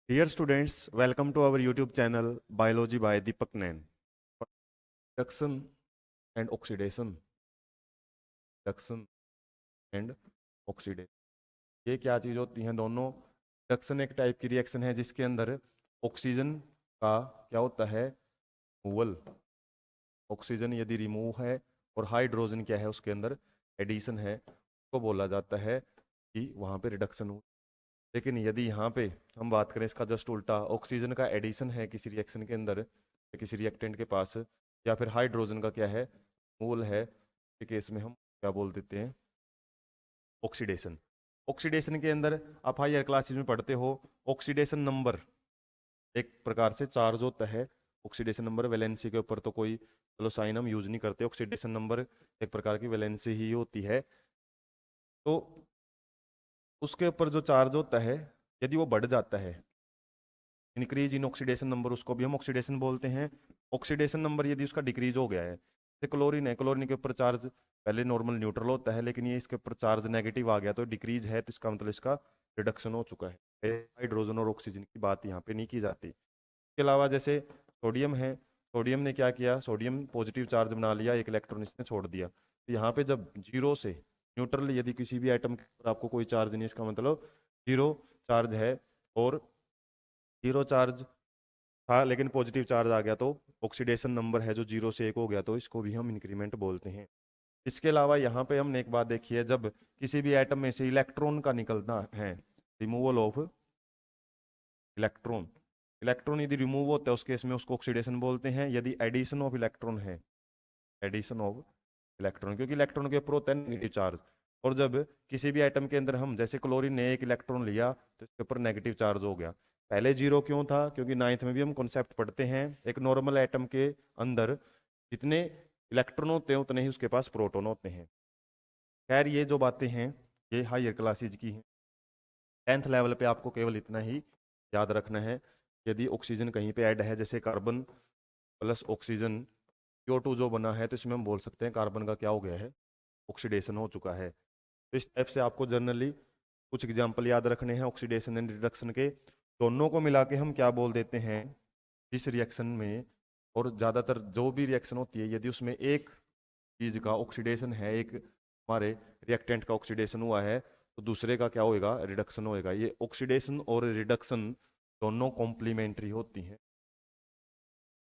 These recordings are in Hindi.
Dear students, welcome to our YouTube channel Biology by Deepak Nain. Reduction and oxidation. Reduction and oxidation. ये क्या चीज़ होती हैं दोनों? रिडक्शन एक टाइप की रिएक्शन है जिसके अंदर ऑक्सीजन का क्या होता है? रिमूवल। ऑक्सीजन यदि रिमूव है और हाइड्रोजन क्या है उसके अंदर एडिशन है तो बोला जाता है कि वहाँ पे रिडक्शन हो। लेकिन यदि यहाँ पे हम बात करें इसका जस्ट उल्टा, ऑक्सीजन का एडिशन है किसी रिएक्शन के अंदर या किसी रिएक्टेंट के पास, या फिर हाइड्रोजन का क्या है, मूल है, के केस में हम क्या बोल देते हैं? ऑक्सीडेशन। ऑक्सीडेशन के अंदर आप हायर क्लासेज में पढ़ते हो, ऑक्सीडेशन नंबर एक प्रकार से चार्ज होता है। ऑक्सीडेशन नंबर वैलेंसी के ऊपर तो कोई चलो साइन हम यूज नहीं करते, ऑक्सीडेशन नंबर एक प्रकार की वैलेंसी ही होती है। तो उसके ऊपर जो चार्ज होता है यदि वो बढ़ जाता है, इंक्रीज इन ऑक्सीडेशन नंबर, उसको भी हम ऑक्सीडेशन बोलते हैं। ऑक्सीडेशन नंबर यदि उसका डिक्रीज हो गया है, जैसे क्लोरीन है, क्लोरीन के ऊपर चार्ज पहले नॉर्मल न्यूट्रल होता है, लेकिन ये इसके ऊपर चार्ज नेगेटिव आ गया तो डिक्रीज है, तो इसका मतलब इसका रिडक्शन हो चुका है। हाइड्रोजन और ऑक्सीजन की बात यहाँ पे नहीं की जाती। इसके अलावा जैसे सोडियम है, सोडियम ने क्या किया, सोडियम पॉजिटिव चार्ज बना लिया, एक इलेक्ट्रॉन इसने छोड़ दिया, तो यहाँ पे जब जीरो से न्यूट्रल यदि किसी भी आइटम के ऊपर आपको कोई चार्ज नहीं, इसका मतलब जीरो चार्ज है, और जीरो चार्ज था लेकिन पॉजिटिव चार्ज आ गया तो ऑक्सीडेशन नंबर है जो जीरो से एक हो गया, तो इसको भी हम इंक्रीमेंट बोलते हैं। इसके अलावा यहाँ पे हमने एक बात देखी है, जब किसी भी एटम में से इलेक्ट्रॉन का निकलना है, रिमूवल ऑफ इलेक्ट्रॉन, इलेक्ट्रॉन यदि रिमूव होता है उस केस में उसको ऑक्सीडेशन बोलते हैं। यदि एडिशन ऑफ इलेक्ट्रॉन है, एडिशन ऑफ इलेक्ट्रॉन, क्योंकि इलेक्ट्रॉन के ऊपर होता है नेगेटिव चार्ज, और जब किसी भी एटम के अंदर हम जैसे क्लोरीन ने एक इलेक्ट्रॉन लिया तो इसके ऊपर नेगेटिव चार्ज हो गया। पहले जीरो क्यों था? क्योंकि नाइन्थ में भी हम कॉन्सेप्ट पढ़ते हैं, एक नॉर्मल एटम के अंदर जितने इलेक्ट्रॉन होते हैं उतने ही उसके पास प्रोटॉन होते हैं। खैर ये जो बातें हैं ये हायर क्लासेज की हैं। 10th लेवल पे आपको केवल इतना ही याद रखना है, यदि ऑक्सीजन कहीं पे ऐड है, जैसे कार्बन प्लस ऑक्सीजन CO2 जो बना है, तो इसमें हम बोल सकते हैं कार्बन का क्या हो गया है, ऑक्सीडेशन हो चुका है। तो इस टाइप से आपको जनरली कुछ एग्जाम्पल याद रखने हैं ऑक्सीडेशन एंड रिडक्शन के। दोनों को मिला के हम क्या बोल देते हैं जिस रिएक्शन में, और ज़्यादातर जो भी रिएक्शन होती है यदि उसमें एक चीज़ का ऑक्सीडेशन है, एक हमारे रिएक्टेंट का ऑक्सीडेशन हुआ है, तो दूसरे का क्या होएगा, रिडक्शन होएगा। ये ऑक्सीडेशन और रिडक्शन दोनों कॉम्प्लीमेंट्री होती हैं।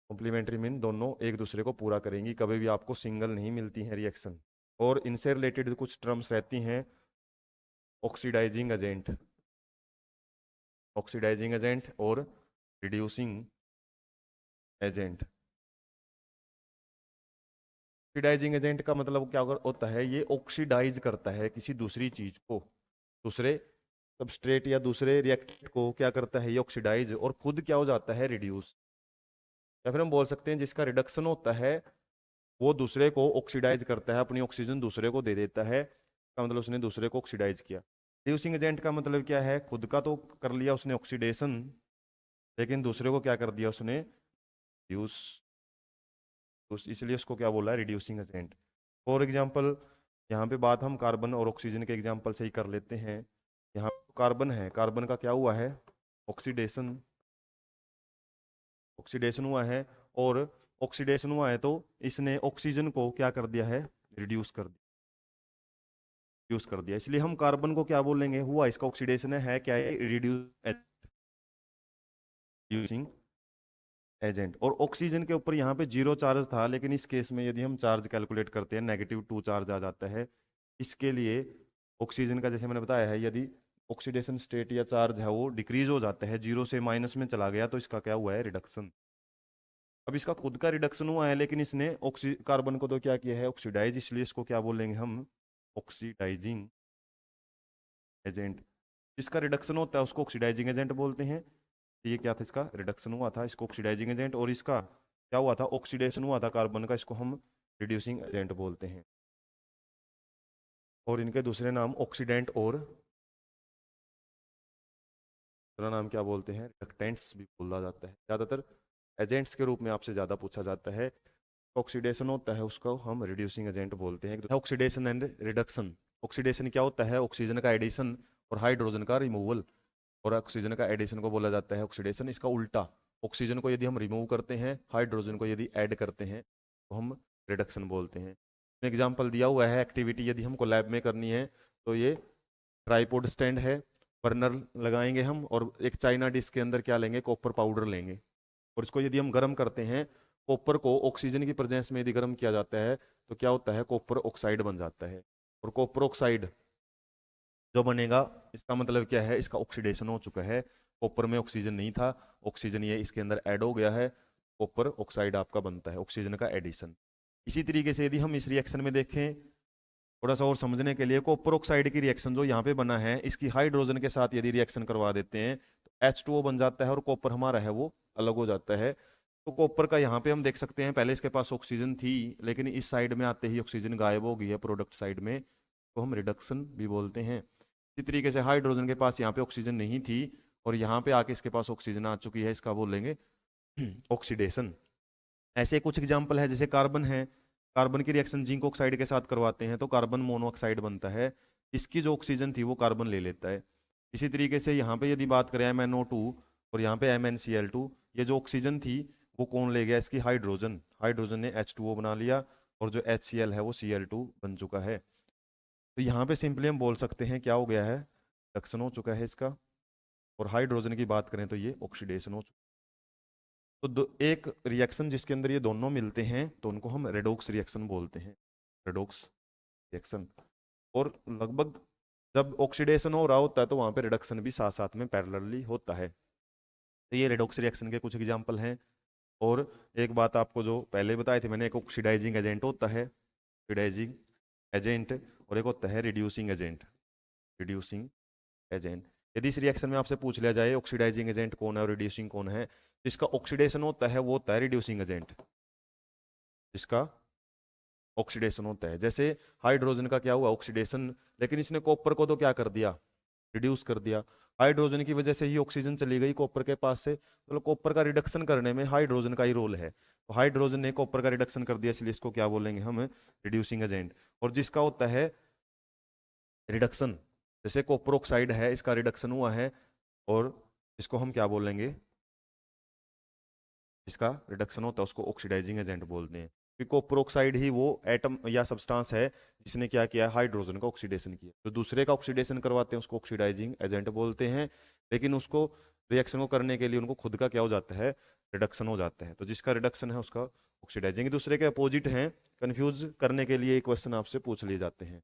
कॉम्प्लीमेंट्री मीन दोनों एक दूसरे को पूरा करेंगी, कभी भी आपको सिंगल नहीं मिलती हैं रिएक्शन। और इनसे रिलेटेड कुछ टर्म्स रहती हैं, ऑक्सीडाइजिंग एजेंट, ऑक्सीडाइजिंग एजेंट और रिड्यूसिंग एजेंट। ऑक्सीडाइजिंग एजेंट का मतलब क्या होता है, ये ऑक्सीडाइज करता है किसी दूसरी चीज को, दूसरे सबस्ट्रेट या दूसरे रिएक्टेंट को क्या करता है ये ऑक्सीडाइज, और खुद क्या हो जाता है, रिड्यूस। या फिर हम बोल सकते हैं जिसका रिडक्शन होता है वो दूसरे को ऑक्सीडाइज करता है, अपनी ऑक्सीजन दूसरे को दे देता है, का मतलब उसने दूसरे को ऑक्सीडाइज किया। रिड्यूसिंग एजेंट का मतलब क्या है, खुद का तो कर लिया उसने ऑक्सीडेशन, लेकिन दूसरे को क्या कर दिया उसने, रिड्यूस। तो इसलिए उसको क्या बोला है, रिड्यूसिंग एजेंट। फॉर एग्जाम्पल यहाँ पे बात हम कार्बन और ऑक्सीजन के एग्जाम्पल से ही कर लेते हैं। यहाँ कार्बन है, कार्बन का क्या हुआ है, ऑक्सीडेशन, ऑक्सीडेशन हुआ है, और ऑक्सीडेशन हुआ है तो इसने ऑक्सीजन को क्या कर दिया है, रिड्यूस कर दिया, रिड्यूस कर दिया। इसलिए हम कार्बन को क्या बोलेंगे, हुआ इसका ऑक्सीडेशन है क्या है, रिड्यूसिंग एजेंट। और ऑक्सीजन के ऊपर यहाँ पे जीरो चार्ज था, लेकिन इस केस में यदि हम चार्ज कैलकुलेट करते हैं -2 चार्ज आ जाता है। इसके लिए ऑक्सीजन का जैसे मैंने बताया है, यदि ऑक्सीडेशन स्टेट या चार्ज है वो डिक्रीज हो जाता है, जीरो से माइनस में चला गया, तो इसका क्या हुआ है, रिडक्शन। अब इसका खुद का रिडक्शन हुआ है, लेकिन इसने कार्बन को तो क्या किया है, ऑक्सीडाइज, इसलिए इसको क्या बोलेंगे हम, ऑक्सीडाइजिंग एजेंट। जिसका रिडक्शन होता है उसको ऑक्सीडाइजिंग एजेंट बोलते हैं। ये क्या था, इसका रिडक्शन हुआ था, इसको ऑक्सीडाइजिंग एजेंट, और इसका क्या हुआ था, ऑक्सीडेशन हुआ था कार्बन का, इसको हम रिड्यूसिंग एजेंट बोलते हैं। और इनके दूसरे नाम ऑक्सीडेंट और दूसरा नाम क्या बोलते हैं, रिडक्टेंट्स भी बोला जाता है। ज़्यादातर एजेंट्स के रूप में आपसे ज़्यादा पूछा जाता है। ऑक्सीडेशन होता है उसको हम रिड्यूसिंग एजेंट बोलते हैं। ऑक्सीडेशन एंड रिडक्शन, ऑक्सीडेशन क्या होता है, ऑक्सीजन का एडिशन और हाइड्रोजन का रिमूवल। और ऑक्सीजन का एडिशन को बोला जाता है ऑक्सीडेशन। इसका उल्टा, ऑक्सीजन को यदि हम रिमूव करते हैं, हाइड्रोजन को यदि ऐड करते हैं, तो हम रिडक्शन बोलते हैं। एग्जाम्पल दिया हुआ है, एक्टिविटी यदि हमको लैब में करनी है तो ये ट्राइपोड स्टैंड है, बर्नर लगाएंगे हम, और एक चाइना डिश के अंदर क्या लेंगे, कॉपर पाउडर लेंगे, और इसको यदि हम गर्म करते हैं, कॉपर को ऑक्सीजन की प्रेजेंस में यदि गर्म किया जाता है तो क्या होता है, कॉपर ऑक्साइड बन जाता है। और कॉपर ऑक्साइड जो बनेगा, इसका मतलब क्या है, इसका ऑक्सीडेशन हो चुका है। कॉपर में ऑक्सीजन नहीं था, ऑक्सीजन ये इसके अंदर ऐड हो गया है, कॉपर ऑक्साइड आपका बनता है, ऑक्सीजन का एडिशन। इसी तरीके से यदि हम इस रिएक्शन में देखें, थोड़ा सा और समझने के लिए, कॉपर ऑक्साइड की रिएक्शन जो यहाँ पे बना है, इसकी हाइड्रोजन के साथ यदि रिएक्शन करवा देते हैं तो H2O बन जाता है, और कॉपर हमारा है वो अलग हो जाता है। तो कॉपर का यहाँ पे हम देख सकते हैं, पहले इसके पास ऑक्सीजन थी, लेकिन इस साइड में आते ही ऑक्सीजन गायब हो गई है प्रोडक्ट साइड में, तो हम रिडक्शन भी बोलते हैं। इसी तरीके से हाइड्रोजन के पास यहाँ पे ऑक्सीजन नहीं थी, और यहाँ पे आके इसके पास ऑक्सीजन आ चुकी है, इसका बोलेंगे ऑक्सीडेशन। ऐसे कुछ एग्जाम्पल है, जैसे कार्बन है, कार्बन की रिएक्शन जिंक ऑक्साइड के साथ करवाते हैं तो कार्बन मोनोऑक्साइड बनता है, इसकी जो ऑक्सीजन थी वो कार्बन ले लेता है। इसी तरीके से यहाँ पे यदि बात करें MnO2 और यहाँ पे MnCl2, ये जो ऑक्सीजन थी वो कौन ले गया, इसकी हाइड्रोजन, हाइड्रोजन ने H2O बना लिया, और जो HCl है वो Cl2 बन चुका है। तो यहाँ पे सिंपली हम बोल सकते हैं क्या हो गया है, रिडक्शन हो चुका है इसका। और हाइड्रोजन की बात करें तो ये ऑक्सीडेशन हो चुका है। तो एक रिएक्शन जिसके अंदर ये दोनों मिलते हैं तो उनको हम रेडोक्स रिएक्शन बोलते हैं, रेडोक्स रिएक्शन। और लगभग जब ऑक्सीडेशन हो रहा होता है तो वहां पे रिडक्शन भी साथ साथ में पैरेलली होता है। तो ये रेडोक्स रिएक्शन के कुछ एग्जांपल हैं। और एक बात आपको जो पहले बताई थी मैंने, एक ऑक्सीडाइजिंग एजेंट होता है, ऑक्सीडाइजिंग एजेंट, और एक होता है रिड्यूसिंग एजेंट, रिड्यूसिंग एजेंट। यदि इस रिएक्शन में आपसे पूछ लिया जाए ऑक्सीडाइजिंग एजेंट कौन है और रिड्यूसिंग कौन है, जिसका ऑक्सीडेशन होता है वो होता है रिड्यूसिंग एजेंट, जिसका ऑक्सीडेशन होता है। जैसे हाइड्रोजन का क्या हुआ, ऑक्सीडेशन, लेकिन इसने कॉपर को तो क्या कर दिया, रिड्यूस कर दिया। हाइड्रोजन की वजह से ही ऑक्सीजन चली गई कॉपर के पास से, तो कॉपर का रिडक्शन करने में हाइड्रोजन का ही रोल है। तो हाइड्रोजन ने कॉपर का रिडक्शन कर दिया, इसलिए इसको क्या बोलेंगे हम, रिड्यूसिंग एजेंट। और जिसका होता है रिडक्शन, जैसे कॉपर ऑक्साइड है, इसका रिडक्शन हुआ है, और इसको हम क्या बोलेंगे, इसका रिडक्शन होता है उसको ऑक्सीडाइजिंग एजेंट बोलते हैं। क्योंकि कॉपर ऑक्साइड ही वो एटम या सब्सटेंस है जिसने क्या किया, हाइड्रोजन का ऑक्सीडेशन किया। तो दूसरे का ऑक्सीडेशन करवाते हैं उसको ऑक्सीडाइजिंग एजेंट बोलते हैं, लेकिन उसको रिएक्शन को करने के लिए उनको खुद का क्या हो जाता है, रिडक्शन हो जाता है। तो जिसका रिडक्शन है उसका ऑक्सीडाइजिंग। दूसरे के अपोजिट हैं, कंफ्यूज करने के लिए क्वेश्चन आपसे पूछ लिए जाते हैं।